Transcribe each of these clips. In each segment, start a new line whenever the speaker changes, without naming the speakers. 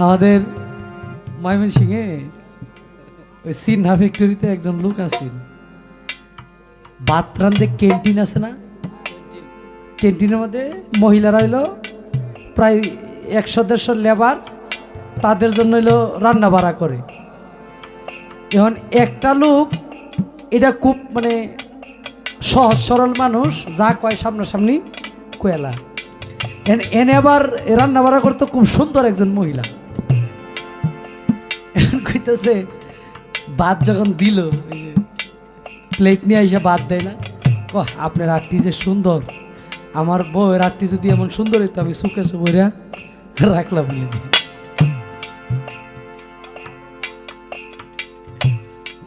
আমাদের ময়মনসিংহে ওই সিনহা ফ্যাক্টরিতে একজন লোক আছেন, ভাত রান্ধে ক্যান্টিন আছে না, ক্যান্টিনের মধ্যে মহিলারা হইলো প্রায় 100-150 লেবার, তাদের জন্য হইলো রান্না বাড়া করে। এখন একটা লোক, এটা খুব মানে সহজ সরল মানুষ, যা কয় সামনাসামনি কয়লা, এনে আবার রান্না বাড়া করতে খুব সুন্দর একজন মহিলা। এখন কইতেছে ভাত যখন দিল, প্লেট নিয়ে এসে ভাত দেয় না, আপনার রাত্রি যে সুন্দর, আমার বউয়ের রাত্রি যদি এমন সুন্দর হইতো আমি সুখে সুবইরা রাখলাম নিয়ে।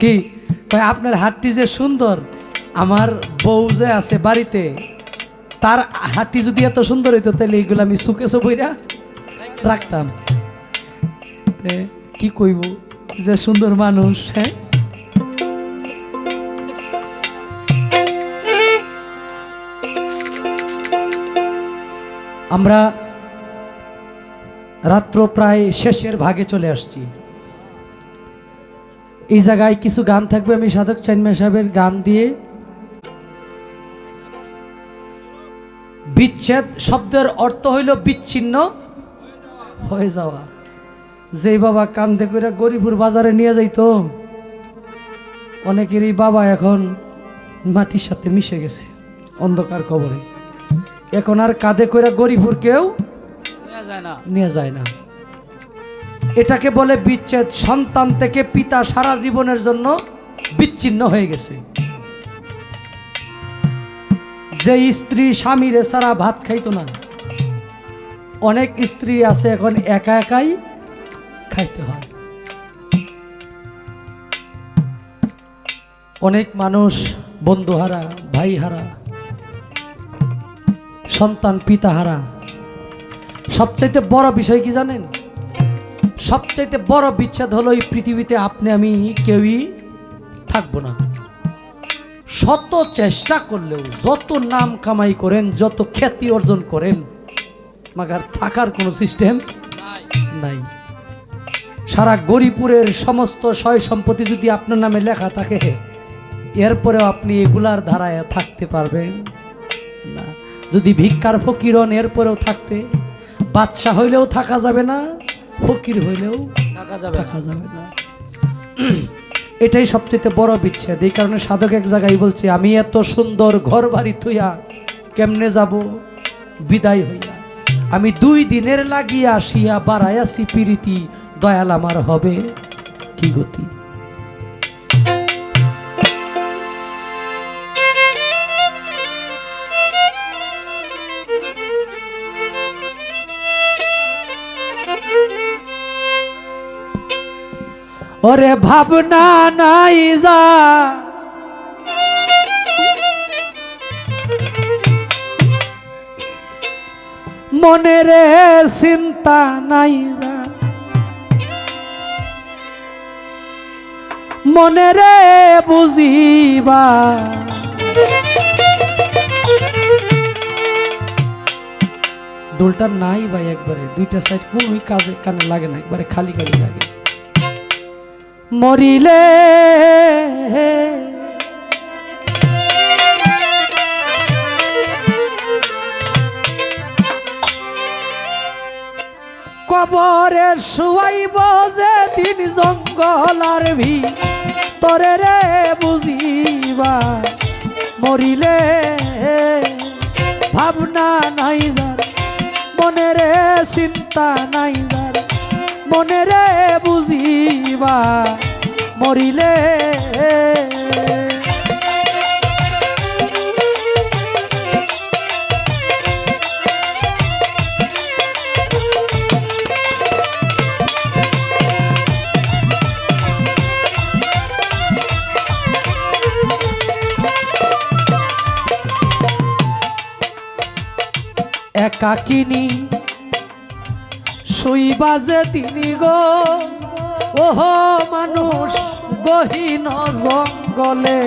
কি কয় আপনার হাতটি যে সুন্দর, আমার বউ যে আছে বাড়িতে, তার হাতটি যদি এত সুন্দর হইতো তাহলে এইগুলো আমি সুখে সুবইরা রাখতাম। কি কইব, যে সুন্দর মানুষ। হ্যাঁ, আমরা রাত্র প্রায় শেষের ভাগে চলে আসছি। এই জায়গায় কিছু গান থাকবে, আমি সাধক চাইনমা সাহেবের গান দিয়ে। বিচ্ছেদ শব্দের অর্থ হইল বিচ্ছিন্ন হয়ে যাওয়া। যেই বাবা কান্দে কইরা গরিপুর বাজারে নিয়ে যাইতো, অনেকেরই বাবা এখন মাটির সাথে মিশে গেছে অন্ধকার কবরে, এখন আর কাঁধে কইরা গরিপুর কেউ নিয়ে যায় না। এটাকে বলে বিচ্ছেদ। সন্তান থেকে পিতা সারা জীবনের জন্য বিচ্ছিন্ন হয়ে গেছে। যে স্ত্রী স্বামীর ছাড়া ভাত খাইতো না, অনেক স্ত্রী আছে এখন একা একাই খাইতে হয়। অনেক মানুষ বন্ধুহারা, ভাইহারা, সন্তান পিতাহারা। সবচাইতে বড় বিষয় কি জানেন? সবচাইতে বড় বিচ্ছেদ হলো এই পৃথিবীতে আপনি আমি কেউই থাকবো না। শত চেষ্টা করলেও, যত নাম কামাই করেন, যত খ্যাতি অর্জন করেন, মাগার থাকার কোনো সিস্টেম নাই। সারা গরিপুরের সমস্ত সয় সম্পত্তি যদি আপনার নামে লেখা থাকে, এরপরেও আপনি এগুলার ধারায় থাকতে পারবেন না। যদি ভিক্ষার ফকির হন, এরপরেও থাকতে, বাদশা হইলেও থাকা যাবে না, ফকির হইলেও থাকা যাবে না। এটাই সবচেয়ে বড় বিচ্ছেদ। এই কারণে সাধক এক জায়গায় বলছে, আমি এত সুন্দর ঘর বাড়ি থুইয়া কেমনে যাব বিদায় হইয়া, আমি 2 দিনের লাগিয়া আসিয়া বাড়াইয়াছি প্রীতি, দয়াল আমার হবে কি গতি। ওরে ভাবনা নাই যা, মনে রে চিন্তা নাই যা, মনে রে বুঝিবা, ডোলটা নাই ভাই, একবারে 2টা সাইড কোনোই কাজে কানে লাগে না, একবারে খালি খালি লাগে। মরিলে কবরে শুয়াইব যে দিন, জঙ্গল আর ভিতরে রে বুঝিবা, মরিলে ভাবনা নাই যার, মনে রে চিন্তা নাই যার, মনে রে বুঝিবা, মরিলে একাকিনী শুইবা যে তিনি গো, ওহ মানুষ গহীন জঙ্গলে,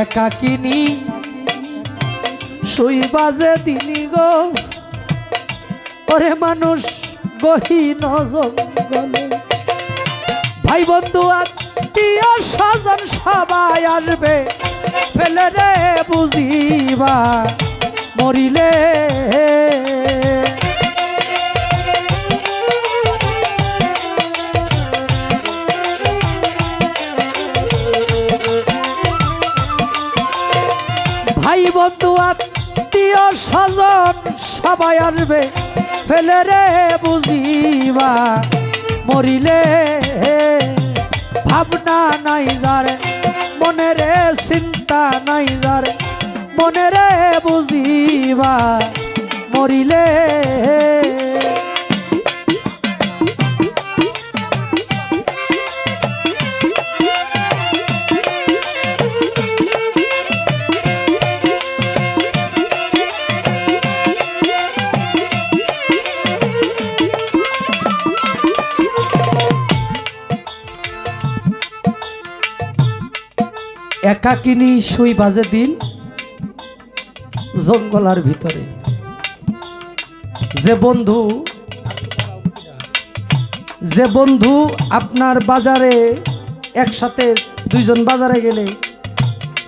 একাকিনী শুই বাজে দিনি গো, ওরে মানুষ গহীন জঙ্গলে। ভাই বন্ধু আত্মীয় স্বজন সবাই আসবে, ফেলে রে বুঝিবা মরিলে। ভাই বন্ধু আত্মীয় স্বজন সবাই আসবে, ফেলে রে বুঝিবা মরিলে। ভাবনা নাই যার মনে রে, চিন্তা নাই যার মনে রে, বুঝিবা মরিলে। একাকিনী শুই বাজে দিন জঙ্গলার ভিতরে। যে বন্ধু আপনার বাজারে একসাথে দুইজন বাজারে গেলে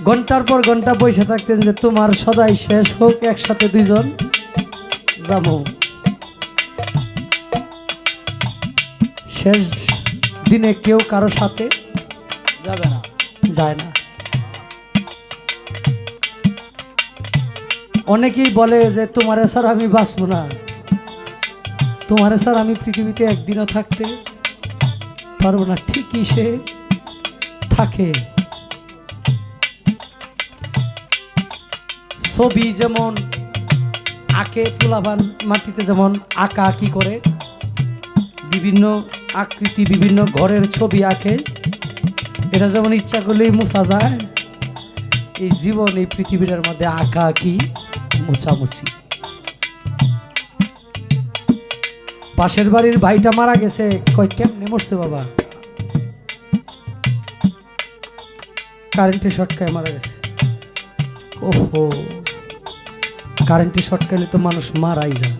ঘন্টার পর ঘন্টা বসে থাকতেন যে তোমার সদাই শেষ হোক, একসাথে দুইজন যাব। শেষ দিনে কেউ কারো সাথে যাবে না, যায় না। অনেকেই বলে যে তোমারে স্যার আমি বাঁচবো না, তোমারে স্যার আমি পৃথিবীতে একদিনও থাকতে পারবো না। ঠিকই সে থাকে। ছবি যেমন আঁকে পোলাপান মাটিতে, যেমন আঁকা আঁকি করে বিভিন্ন আকৃতি, বিভিন্ন ঘরের ছবি আঁকে, এটা যেমন ইচ্ছা করলেই মোছা যায়, এই জীবন এই পৃথিবীর মধ্যে আঁকা আঁকি মোছামুছি। পাশের বাড়ির ভাইটা মারা গেছে, কয় কেমনে মরছে বাবা? কারেন্টে শর্ট খায় মারা গেছে। ওহো, কারেন্টে শর্ট খাইলে তো মানুষ মারাই যায়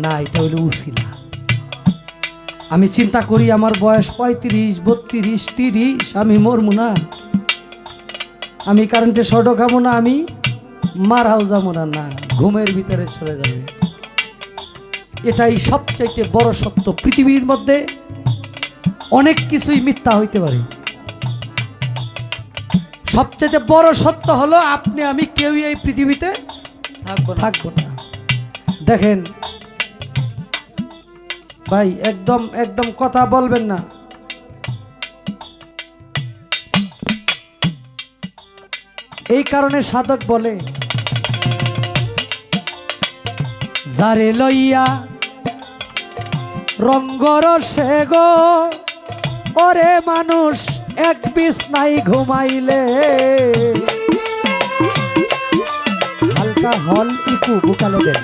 না, এটা হইলো উছিলা। আমি চিন্তা করি আমার বয়স 35, 32, 30, আমি মরমু না, আমি কারেন্টে শর্টও খাবো না, আমি মারাও যাবো না, না ঘুমের ভিতরে চলে যাবে। এটাই সবচাইতে বড় সত্য। পৃথিবীর মধ্যে অনেক কিছুই মিথ্যা হইতে পারে, সবচাইতে বড় সত্য হলো আপনি আমি কেউই এই পৃথিবীতে থাকবো না। দেখেন ভাই, একদম একদম কথা বলবেন না। এই কারণে সাধক বলে, যারে লইয়া রঙ্গরসে গো, ওরে মানুষ এক বিছনায় ঘুমাইলে। হালকা হল ইকু বুকালে দেন।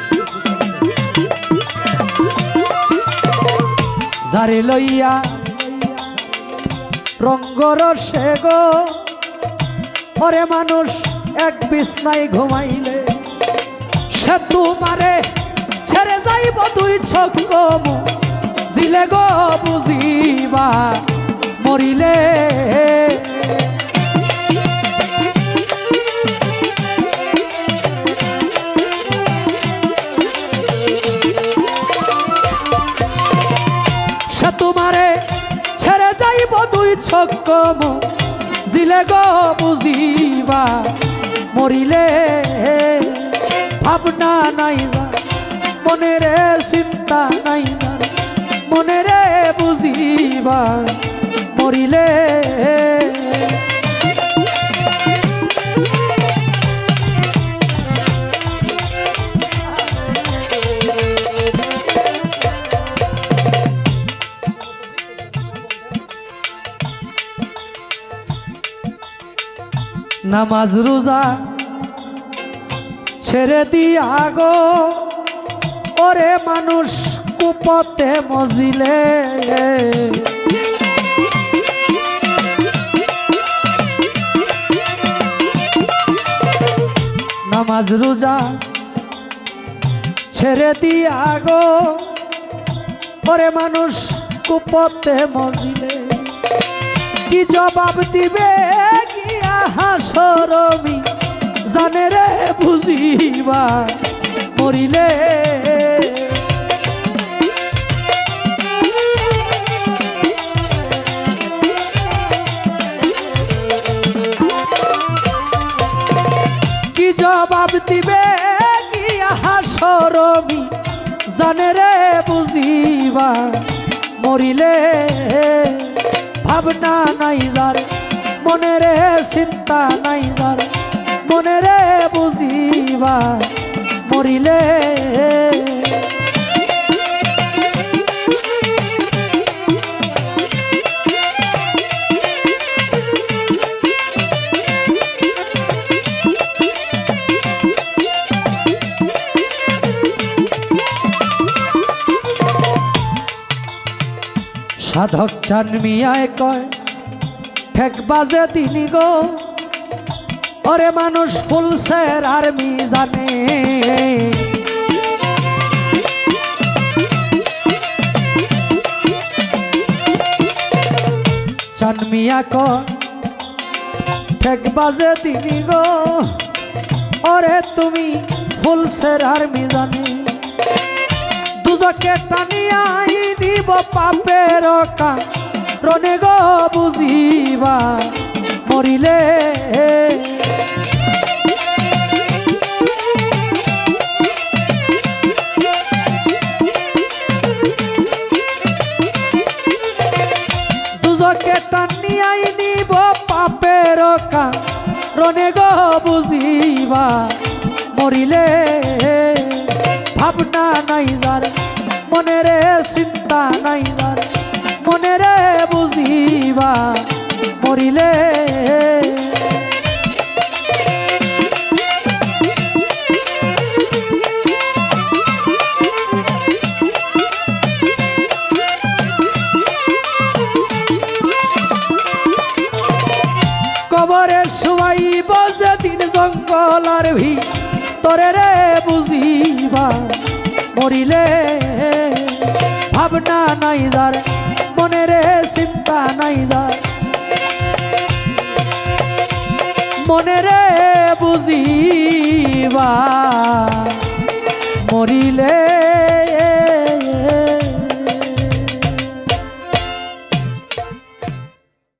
যারে লইয়া রঙ্গরসে গো, ওরে মানুষ এক বিছনায় ঘুমাইলে। সে তোমারে ছেড়ে যাইব দুই চক্ষু জিলে গো, বুঝিবা মরিলে। সে তোমারে ছেড়ে যাইব দুই চক্ষু জিলে গো, বুঝিবা মরিলে। ভাবনা নাই মনে রে, চিন্তা নাই মনে রে, বুঝিবা মরিলে। নামাজ রোজা ছেড়ে দিয়া গো, ওরে মানুষ কুপথে মজিলে। নামাজ রোজা ছেড়ে দিয়া গো ওরে মানুষ কুপথে মজিলে কি জবাব দিবে গিয়া হাসরমি জানে রে বুঝিবা মরিলে কি জবাব দিবে গিয়া হাসরমি জানে রে বুঝিবা মরিলে ভাবনা নাই যার মনে রে চিন্তা নাই যার মনে রে বুঝিবা মরিলে সাধক চান মিয়ায় কয় ঠেক বাজে তিনি গো ওরে মানুষ ফুলসের আর্মি জানে চান মিয়া কয় ঠেক বাজে তিনি গো ওরে তুমি ফুলসের আর্মি জানে দুজকে টানিয়াই নিব পাপের রনে গো বুঝিবা মরিলে দুজকে টানিয়াই নিব পাপের রনে গো বুঝিবা মরিলে ভাবনা নাই যার মনে রে চিন্তা নাই যার মনে রে বুঝিবা মরিলে কবরে শুয়াইব যেদিন জঙ্গল আর ভিতরে রে বুঝিবা মরিলে ভাবনা নাই যার মনে রে চিন্তা নাই যার মনে রে বুঝিবা মরিলে